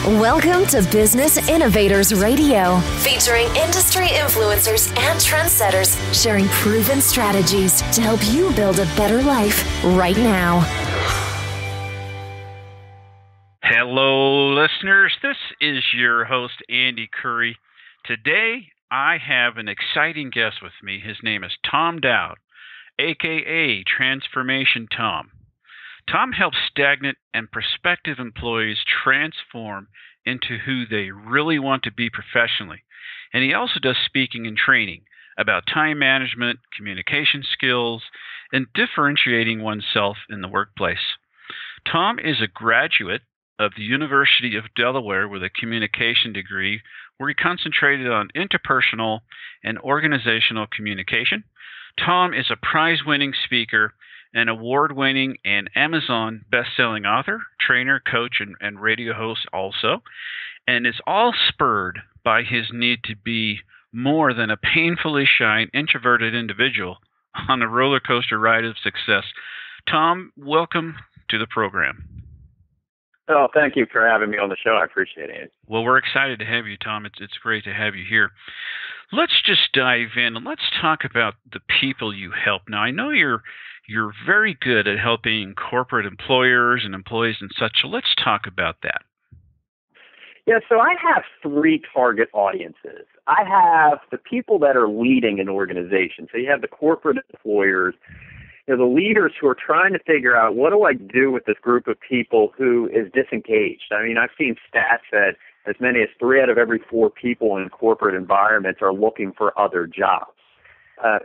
Welcome to Business Innovators Radio, featuring industry influencers and trendsetters sharing proven strategies to help you build a better life right now. Hello, listeners. This is your host, Andy Curry. Today, I have an exciting guest with me. His name is Tom Dowd, a.k.a. Transformation Tom. Tom helps stagnant and prospective employees transform into who they really want to be professionally. And he also does speaking and training about time management, communication skills, and differentiating oneself in the workplace. Tom is a graduate of the University of Delaware with a communication degree where he concentrated on interpersonal and organizational communication. Tom is a prize-winning speaker, an award-winning and Amazon best-selling author, trainer, coach, and radio host also. And it's all spurred by his need to be more than a painfully shy and introverted individual on a roller coaster ride of success. Tom, welcome to the program. Oh, thank you for having me on the show. I appreciate it. Well, we're excited to have you, Tom. It's great to have you here. Let's just dive in and let's talk about the people you help. Now, I know you're very good at helping corporate employers and employees and such, so let's talk about that. Yeah, so I have three target audiences. I have the people that are leading an organization. So you have the corporate employers, the leaders who are trying to figure out, what do I do with this group of people who is disengaged? I mean, I've seen stats that as many as 3 out of every 4 people in corporate environments are looking for other jobs.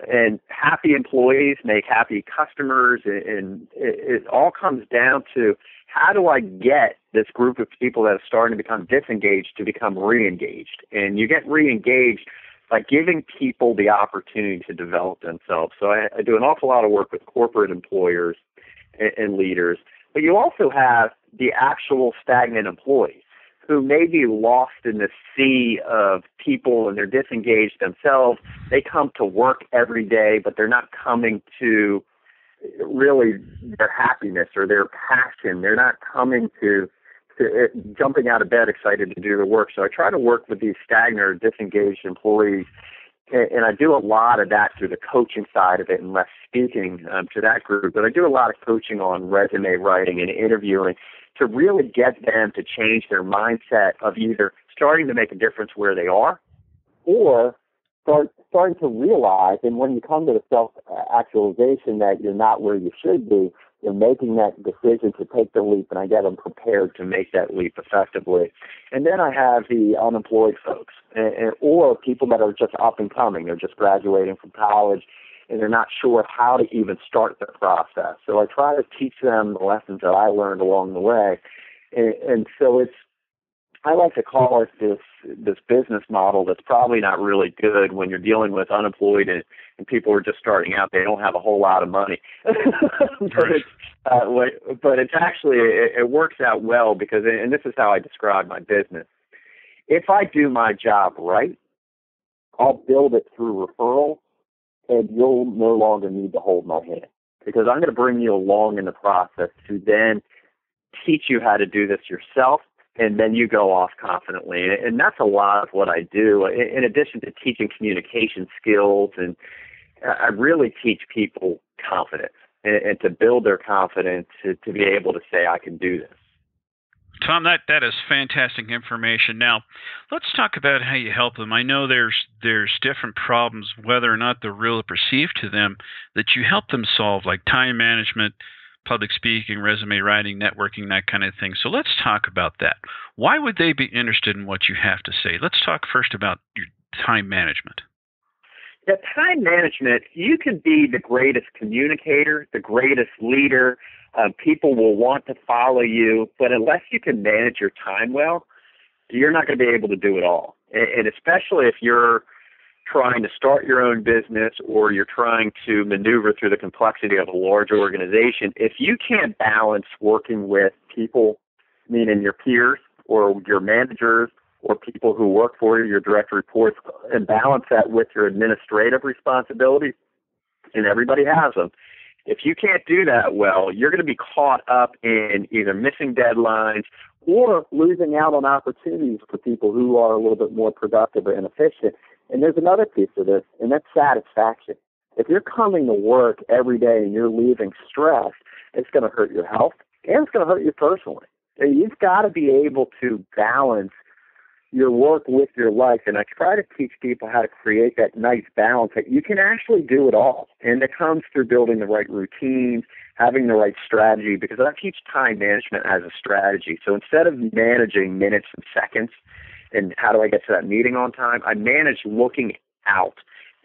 And happy employees make happy customers, and it all comes down to, how do I get this group of people that are starting to become disengaged to become re-engaged? And you get re-engaged by giving people the opportunity to develop themselves. So I do an awful lot of work with corporate employers and leaders. But you also have the actual stagnant employees who may be lost in the sea of people and they're disengaged themselves. They come to work every day, but they're not coming to really their happiness or their passion. They're not coming to jumping out of bed excited to do the work. So I try to work with these stagnant or disengaged employees, and I do a lot of that through the coaching side of it and less speaking to that group. But I do a lot of coaching on resume writing and interviewing to really get them to change their mindset of either starting to make a difference where they are or starting to realize, and when you come to the self-actualization that you're not where you should be, you're making that decision to take the leap, and I get them prepared to make that leap effectively. And then I have the unemployed folks, or people that are just up and coming. They're just graduating from college, and they're not sure how to even start the process. So I try to teach them the lessons that I learned along the way. And so I like to call it this business model that's probably not really good when you're dealing with unemployed and people who are just starting out. They don't have a whole lot of money. But it's actually, it works out well because, and this is how I describe my business. If I do my job right, I'll build it through referral, and you'll no longer need to hold my hand because I'm going to bring you along in the process to then teach you how to do this yourself. And then you go off confidently. And that's a lot of what I do, in addition to teaching communication skills. And I really teach people confidence and to build their confidence to be able to say, I can do this. Tom, that is fantastic information. Now, let's talk about how you help them. I know there's different problems, whether or not they're real or perceived to them, that you help them solve, like time management, public speaking, resume writing, networking, that kind of thing. So let's talk about that. Why would they be interested in what you have to say? Let's talk first about your time management. Yeah, time management, you can be the greatest communicator, the greatest leader. People will want to follow you, but unless you can manage your time well, you're not going to be able to do it all. And especially if you're trying to start your own business or you're trying to maneuver through the complexity of a large organization, if you can't balance working with people, meaning your peers or your managers or people who work for you, your direct reports, and balance that with your administrative responsibilities, and everybody has them, if you can't do that well, you're going to be caught up in either missing deadlines or losing out on opportunities for people who are a little bit more productive and efficient. And there's another piece of this, and that's satisfaction. If you're coming to work every day and you're leaving stressed, it's going to hurt your health and it's going to hurt you personally. And you've got to be able to balance your work with your life. And I try to teach people how to create that nice balance that you can actually do it all. And it comes through building the right routines, having the right strategy, because I teach time management as a strategy. So instead of managing minutes and seconds and how do I get to that meeting on time, I manage looking out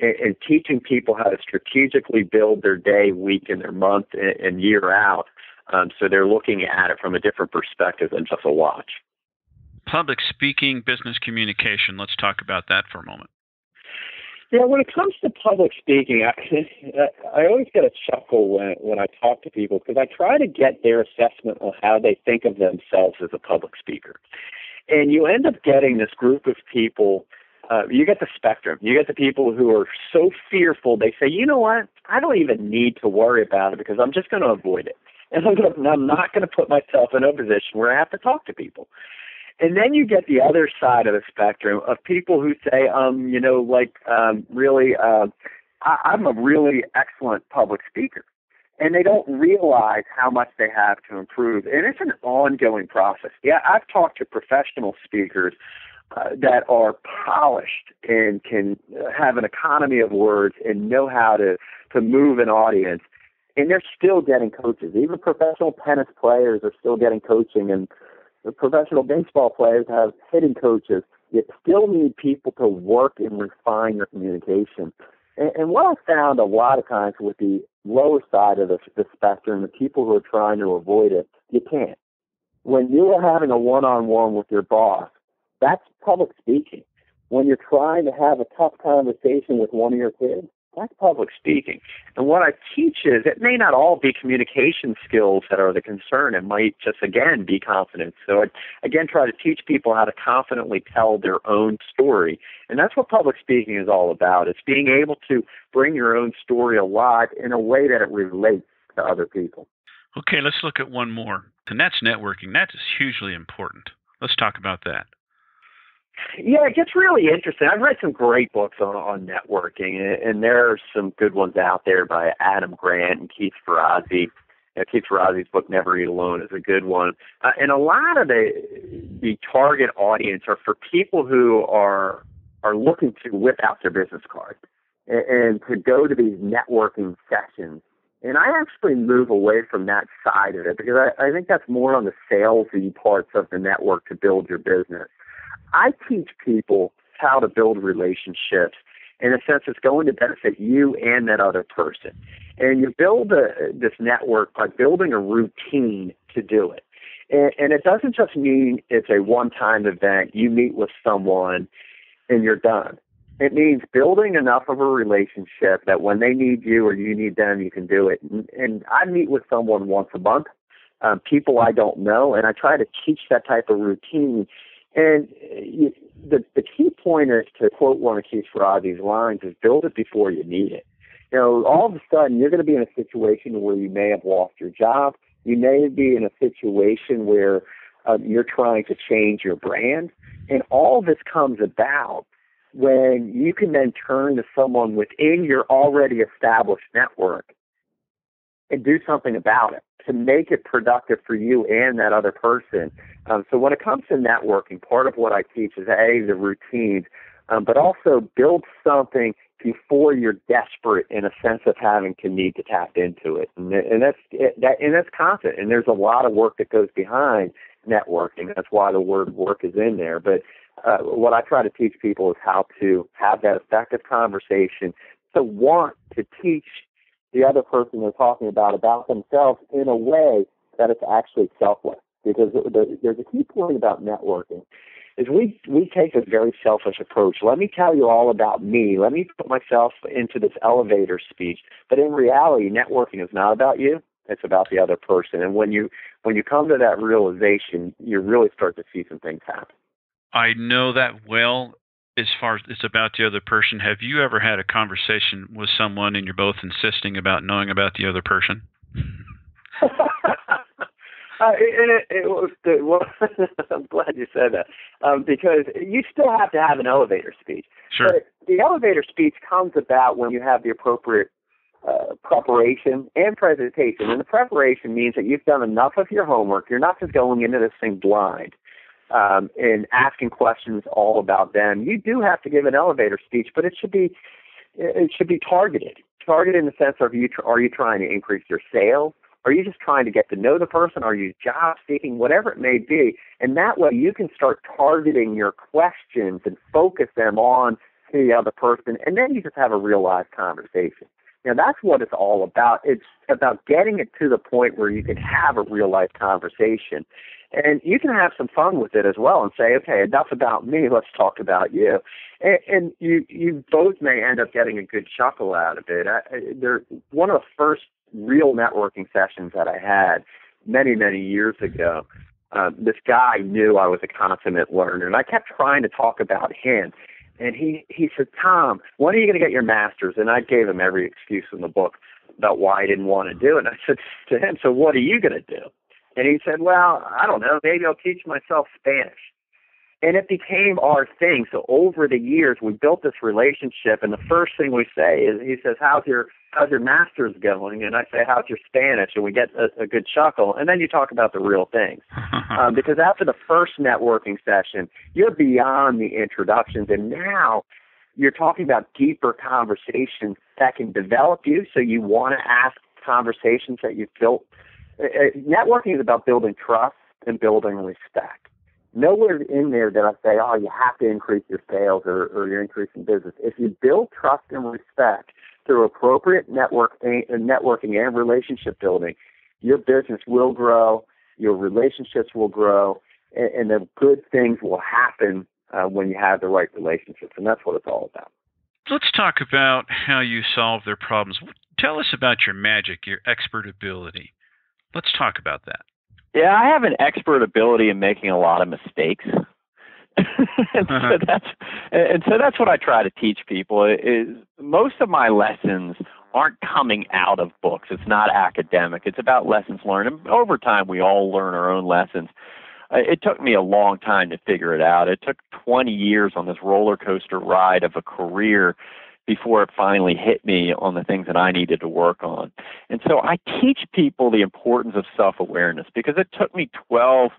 and teaching people how to strategically build their day, week, and their month and year out. So they're looking at it from a different perspective than just a watch. Public speaking, business communication. Let's talk about that for a moment. Yeah, when it comes to public speaking, I always get a chuckle when I talk to people because I try to get their assessment on how they think of themselves as a public speaker. And you end up getting this group of people. You get the spectrum. You get the people who are so fearful, they say, you know what, I don't even need to worry about it because I'm just going to avoid it. And I'm not going to put myself in a position where I have to talk to people. And then you get the other side of the spectrum of people who say, really, I'm a really excellent public speaker. And they don't realize how much they have to improve. And it's an ongoing process. Yeah, I've talked to professional speakers that are polished and can have an economy of words and know how to move an audience. And they're still getting coaches. Even professional tennis players are still getting coaching, and the professional baseball players have hitting coaches. You still need people to work and refine your communication. And what I found a lot of times with the lower side of the spectrum, the people who are trying to avoid it, you can't. When you are having a one-on-one with your boss, that's public speaking. When you're trying to have a tough conversation with one of your kids, that's public speaking. And what I teach is it may not all be communication skills that are the concern. It might just, again, be confidence. So I, again, try to teach people how to confidently tell their own story. And that's what public speaking is all about. It's being able to bring your own story alive in a way that it relates to other people. Okay, let's look at one more. And that's networking. That is hugely important. Let's talk about that. Yeah, it gets really interesting. I've read some great books on networking, and there are some good ones out there by Adam Grant and Keith Ferrazzi. Keith Ferrazzi's book, Never Eat Alone, is a good one. And a lot of the target audience are for people who are looking to whip out their business card and to go to these networking sessions. And I actually move away from that side of it because I think that's more on the salesy parts of the network to build your business. I teach people how to build relationships in a sense that's going to benefit you and that other person. And you build this network by building a routine to do it. And it doesn't just mean it's a one-time event. You meet with someone and you're done. It means building enough of a relationship that when they need you or you need them, you can do it. And I meet with someone once a month, people I don't know, and I try to teach that type of routine. And the key point is, to quote one of Keith Ferrazzi's lines, is build it before you need it. You know, all of a sudden you're going to be in a situation where you may have lost your job. You may be in a situation where you're trying to change your brand. And all this comes about when you can then turn to someone within your already established network and do something about it to make it productive for you and that other person. So when it comes to networking, part of what I teach is, the routines, but also build something before you're desperate in a sense of having to need to tap into it. And that's constant. And there's a lot of work that goes behind networking. That's why the word work is in there. But what I try to teach people is how to have that effective conversation, to want to teach the other person they're talking about themselves in a way that it's actually selfless. Because there's a key point about networking is we take a very selfish approach. Let me tell you all about me. Let me put myself into this elevator speech. But in reality, networking is not about you. It's about the other person. And when you come to that realization, you really start to see some things happen. I know that well. As far as it's about the other person, have you ever had a conversation with someone and you're both insisting about knowing about the other person? I'm glad you said that because you still have to have an elevator speech. Sure. But the elevator speech comes about when you have the appropriate preparation and presentation. And the preparation means that you've done enough of your homework. You're not just going into this thing blind and asking questions all about them. You do have to give an elevator speech, but it should be targeted. Targeted in the sense of are you trying to increase your sales? Are you just trying to get to know the person? Are you job seeking? Whatever it may be. And that way you can start targeting your questions and focus them on the other person. And then you just have a real life conversation. Now, that's what it's all about. It's about getting it to the point where you can have a real life conversation. And you can have some fun with it as well and say, okay, enough about me, let's talk about you. And you both may end up getting a good chuckle out of it. One of the first real networking sessions that I had many, many years ago, this guy knew I was a consummate learner, and I kept trying to talk about him. And he said, Tom, when are you going to get your master's? And I gave him every excuse in the book about why I didn't want to do it. And I said to him, so what are you going to do? And he said, well, I don't know, maybe I'll teach myself Spanish. And it became our thing. So over the years, we built this relationship. And the first thing we say is, he says, how's your master's going? And I say, how's your Spanish? And we get a good chuckle. And then you talk about the real things. Because after the first networking session, you're beyond the introductions. And now you're talking about deeper conversations that can develop you. So you want to ask conversations that you've built. Networking is about building trust and building respect. Nowhere in there did I say, oh, you have to increase your sales or you're increasing business. If you build trust and respect through appropriate networking and relationship building, your business will grow, your relationships will grow, and the good things will happen when you have the right relationships. And that's what it's all about. Let's talk about how you solve their problems. Tell us about your magic, your expert ability. Let's talk about that. Yeah, I have an expert ability in making a lot of mistakes. and so that's what I try to teach people is most of my lessons aren't coming out of books. It's not academic. It's about lessons learned. And over time, we all learn our own lessons. It took me a long time to figure it out. It took 20 years on this roller coaster ride of a career before it finally hit me on the things that I needed to work on. And so I teach people the importance of self-awareness because it took me 20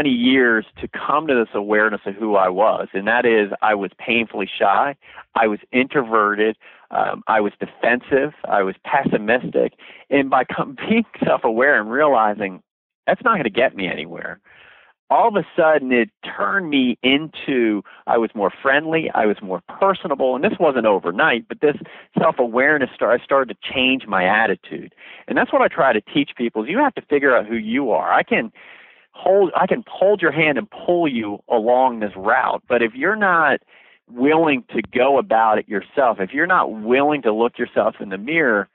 years to come to this awareness of who I was. And that is, I was painfully shy. I was introverted. I was defensive. I was pessimistic. And by being self-aware and realizing that's not going to get me anywhere, all of a sudden it turned me into, I was more friendly, I was more personable, and this wasn't overnight, but this self-awareness, I started to change my attitude. And that's what I try to teach people is you have to figure out who you are. I can hold your hand and pull you along this route, but if you're not willing to go about it yourself, if you're not willing to look yourself in the mirror,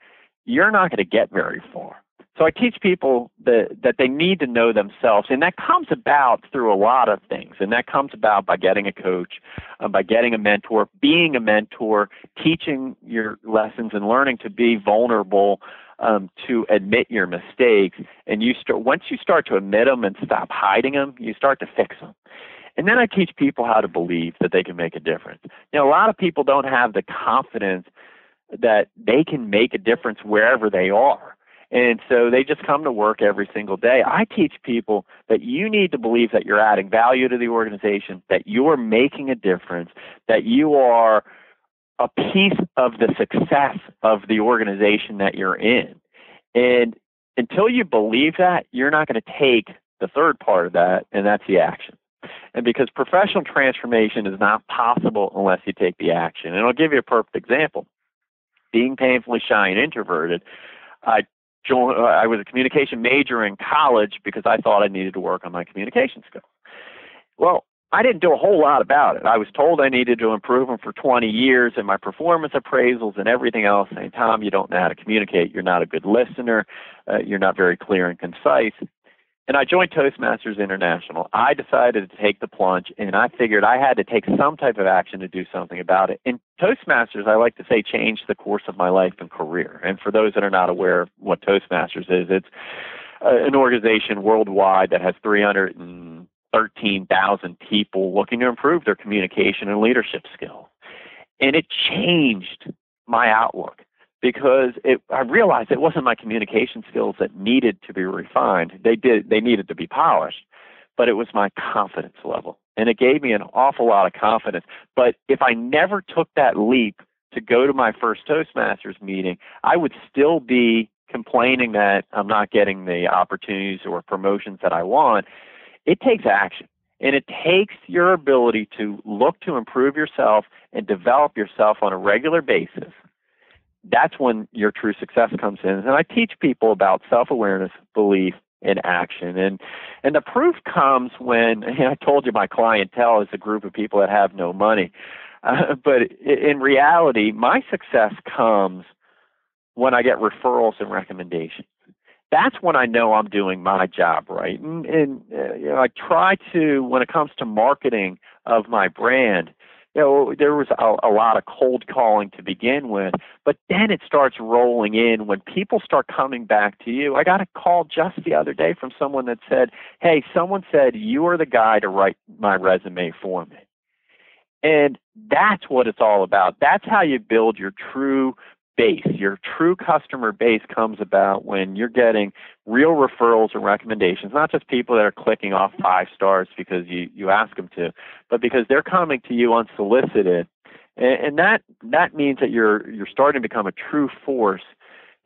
you're not going to get very far. So I teach people that they need to know themselves, and that comes about through a lot of things. And that comes about by getting a coach, by getting a mentor, being a mentor, teaching your lessons and learning to be vulnerable, to admit your mistakes. And once you start to admit them and stop hiding them, you start to fix them. And then I teach people how to believe that they can make a difference. A lot of people don't have the confidence that they can make a difference wherever they are. And so they just come to work every single day. I teach people that you need to believe that you're adding value to the organization, that you're making a difference, that you are a piece of the success of the organization that you're in. And until you believe that, you're not going to take the third part of that, and that's the action. And because professional transformation is not possible unless you take the action. And I'll give you a perfect example. Being painfully shy and introverted, I was a communication major in college because I thought I needed to work on my communication skills. Well, I didn't do a whole lot about it. I was told I needed to improve them for 20 years in my performance appraisals and everything else, saying, Tom, you don't know how to communicate. You're not a good listener. You're not very clear and concise. And I joined Toastmasters International. I decided to take the plunge, and I figured I had to take some type of action to do something about it. And Toastmasters, I like to say, changed the course of my life and career. And for those that are not aware of what Toastmasters is, it's an organization worldwide that has 313,000 people looking to improve their communication and leadership skills. And it changed my outlook because I realized it wasn't my communication skills that needed to be refined. They needed to be polished, but it was my confidence level. And it gave me an awful lot of confidence. But if I never took that leap to go to my first Toastmasters meeting, I would still be complaining that I'm not getting the opportunities or promotions that I want. It takes action, and it takes your ability to look to improve yourself and develop yourself on a regular basis. That's when your true success comes in. And I teach people about self-awareness, belief, and action. And the proof comes when, I told you my clientele is a group of people that have no money. But in reality, my success comes when I get referrals and recommendations. That's when I know I'm doing my job right. And I try to, when it comes to marketing of my brand, there was a lot of cold calling to begin with, but then it starts rolling in when people start coming back to you. I got a call just the other day from someone that said, hey, someone said you are the guy to write my resume for me. And that's what it's all about. That's how you build your true base. Your true customer base comes about when you're getting real referrals and recommendations, not just people that are clicking off 5 stars because you ask them to, but because they're coming to you unsolicited. And that means that you're starting to become a true force.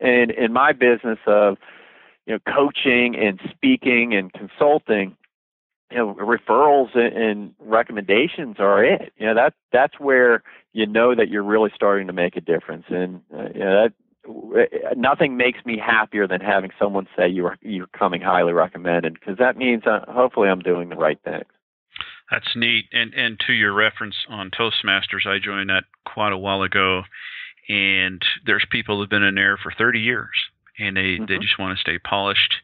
And in my business of coaching and speaking and consulting, referrals and recommendations are it. That's where you know that you're really starting to make a difference. And nothing makes me happier than having someone say you're coming highly recommended, because that means hopefully I'm doing the right thing. That's neat. And to your reference on Toastmasters, I joined that quite a while ago, and there's people who've been in there for 30 years, and they just want to stay polished.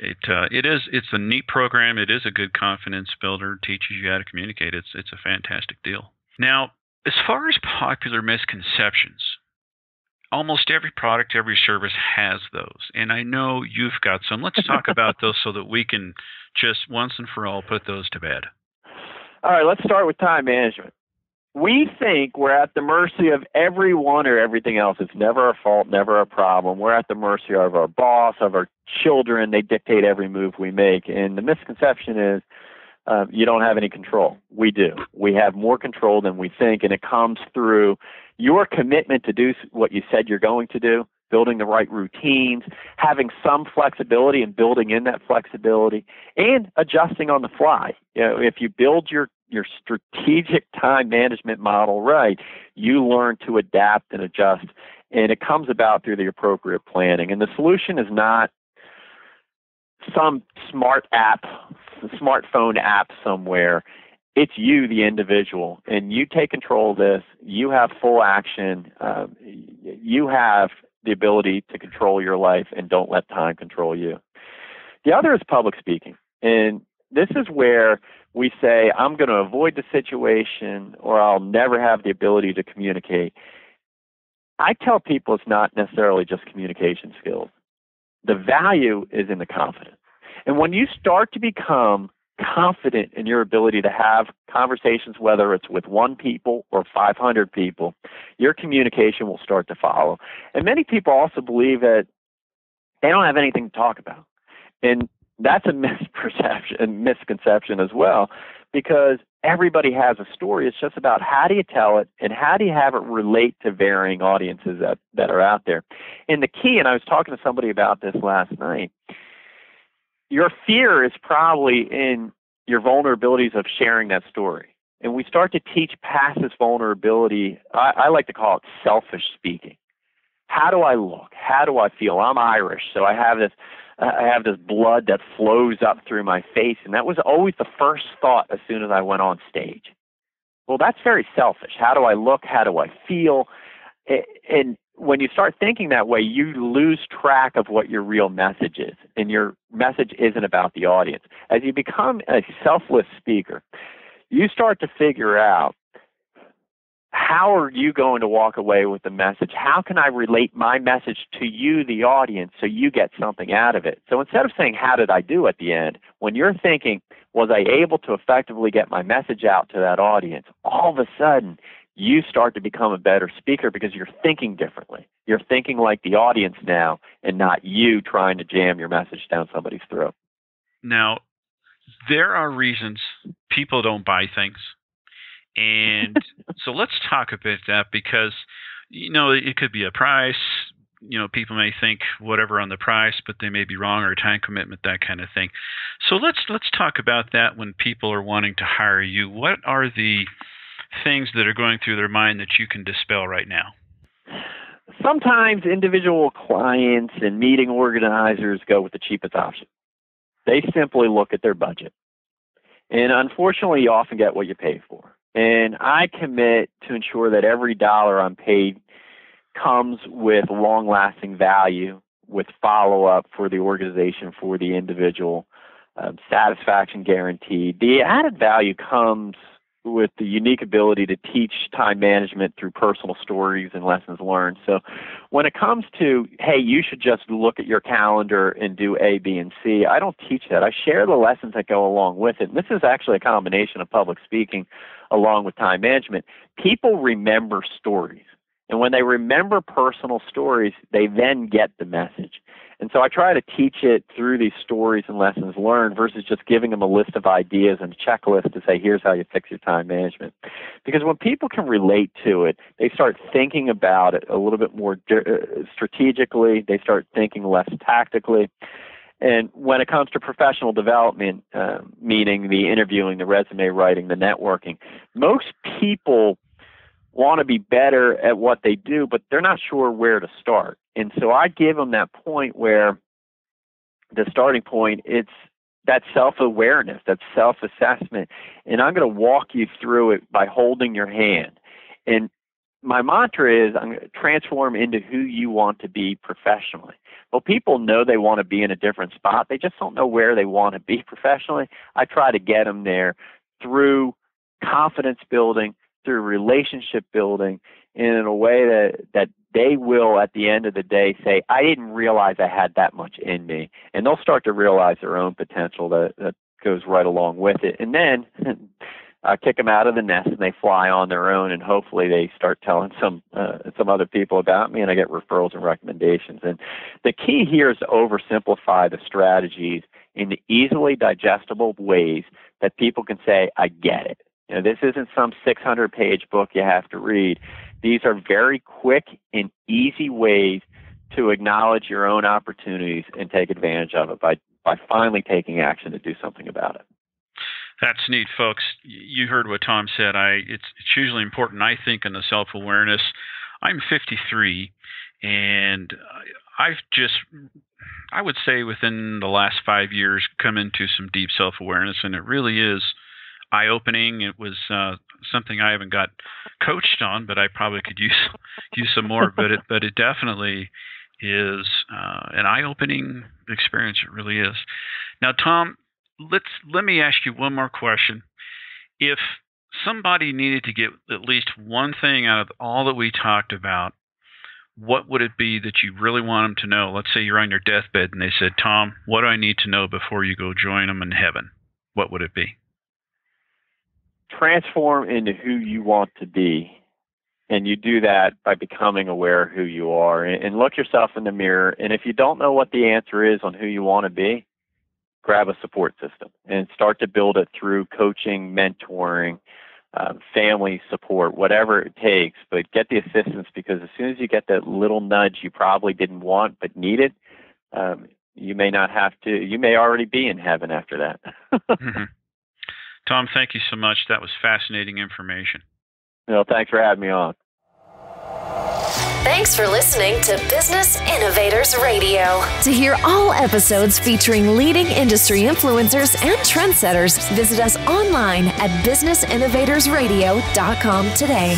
It's a neat program. It is a good confidence builder. Teaches you how to communicate. It's a fantastic deal. Now, as far as popular misconceptions, almost every product, every service has those, and I know you've got some. Let's talk about those so that we can just once and for all put those to bed. All right, let's start with time management. We think we're at the mercy of everyone or everything else. It's never our fault, never a problem. We're at the mercy of our boss, of our children. They dictate every move we make. And the misconception is you don't have any control. We do. We have more control than we think, and it comes through your commitment to do what you said you're going to do, building the right routines, having some flexibility and building in that flexibility, and adjusting on the fly. If you build your strategic time management model right, you learn to adapt and adjust, and it comes about through the appropriate planning. And the solution is not some smartphone app somewhere. It's you, the individual, and you take control of this. You have full action. You have the ability to control your life, and don't let time control you. The other is public speaking, and this is where we say, I'm going to avoid the situation, or I'll never have the ability to communicate. I tell people it's not necessarily just communication skills. The value is in the confidence. And when you start to become confident in your ability to have conversations, whether it's with 1 people or 500 people, your communication will start to follow. And many people also believe that they don't have anything to talk about. And that's a misconception as well, because everybody has a story. It's just about how do you tell it and how do you have it relate to varying audiences that are out there. And the key, and I was talking to somebody about this last night, your fear is probably in your vulnerabilities of sharing that story. And we start to teach past this vulnerability. I like to call it selfish speaking. How do I look? How do I feel? I'm Irish, so I have this blood that flows up through my face, and that was always the first thought as soon as I went on stage. Well, that's very selfish. How do I look? How do I feel? And when you start thinking that way, you lose track of what your real message is, and your message isn't about the audience. As you become a selfless speaker, you start to figure out how are you going to walk away with the message? How can I relate my message to you, the audience, so you get something out of it? So instead of saying, how did I do at the end, when you're thinking, was I able to effectively get my message out to that audience, all of a sudden you start to become a better speaker because you're thinking differently. You're thinking like the audience now and not you trying to jam your message down somebody's throat. Now, there are reasons people don't buy things. And so let's talk about that because, it could be a price. People may think whatever on the price, but they may be wrong, or time commitment, that kind of thing. So let's talk about that when people are wanting to hire you. What are the things that are going through their mind that you can dispel right now? Sometimes individual clients and meeting organizers go with the cheapest option. They simply look at their budget. And unfortunately, you often get what you pay for. And I commit to ensure that every dollar I'm paid comes with long-lasting value, with follow-up for the organization, for the individual, satisfaction guaranteed. The added value comes with the unique ability to teach time management through personal stories and lessons learned. So when it comes to, hey, you should just look at your calendar and do A, B, and C, I don't teach that. I share the lessons that go along with it. And this is actually a combination of public speaking along with time management. People remember stories. And when they remember personal stories, they then get the message. And so I try to teach it through these stories and lessons learned versus just giving them a list of ideas and a checklist to say, here's how you fix your time management. Because when people can relate to it, they start thinking about it a little bit more strategically. They start thinking less tactically. And when it comes to professional development, meaning the interviewing, the resume writing, the networking, most people want to be better at what they do, but they're not sure where to start. And so I give them that point where the starting point, it's that self-awareness, that self-assessment. And I'm going to walk you through it by holding your hand. And my mantra is I'm going to transform into who you want to be professionally. Well, people know they want to be in a different spot. They just don't know where they want to be professionally. I try to get them there through confidence building, through relationship building, in a way that they will, at the end of the day, say, I didn't realize I had that much in me. And they'll start to realize their own potential that goes right along with it. And then I kick them out of the nest and they fly on their own, and hopefully they start telling some other people about me, and I get referrals and recommendations. And the key here is to oversimplify the strategies in the easily digestible ways that people can say, I get it. This isn't some 600-page book you have to read. These are very quick and easy ways to acknowledge your own opportunities and take advantage of it by finally taking action to do something about it. That's neat, folks. You heard what Tom said. It's hugely important, I think, in the self-awareness. I'm 53, and I would say within the last 5 years, come into some deep self-awareness, and it really is eye-opening. It was something I haven't got coached on, but I probably could use some more. But it definitely is an eye-opening experience. It really is. Now, Tom, let me ask you one more question. If somebody needed to get at least one thing out of all that we talked about, what would it be that you really want them to know? Let's say you're on your deathbed and they said, Tom, what do I need to know before you go join them in heaven? What would it be? Transform into who you want to be. And you do that by becoming aware of who you are. And look yourself in the mirror. And if you don't know what the answer is on who you want to be, grab a support system and start to build it through coaching, mentoring, family support, whatever it takes. But get the assistance, because as soon as you get that little nudge you probably didn't want but needed, you may not have to. You may already be in heaven after that. Mm-hmm. Tom, thank you so much. That was fascinating information. Well, thanks for having me on. Thanks for listening to Business Innovators Radio. To hear all episodes featuring leading industry influencers and trendsetters, visit us online at businessinnovatorsradio.com today.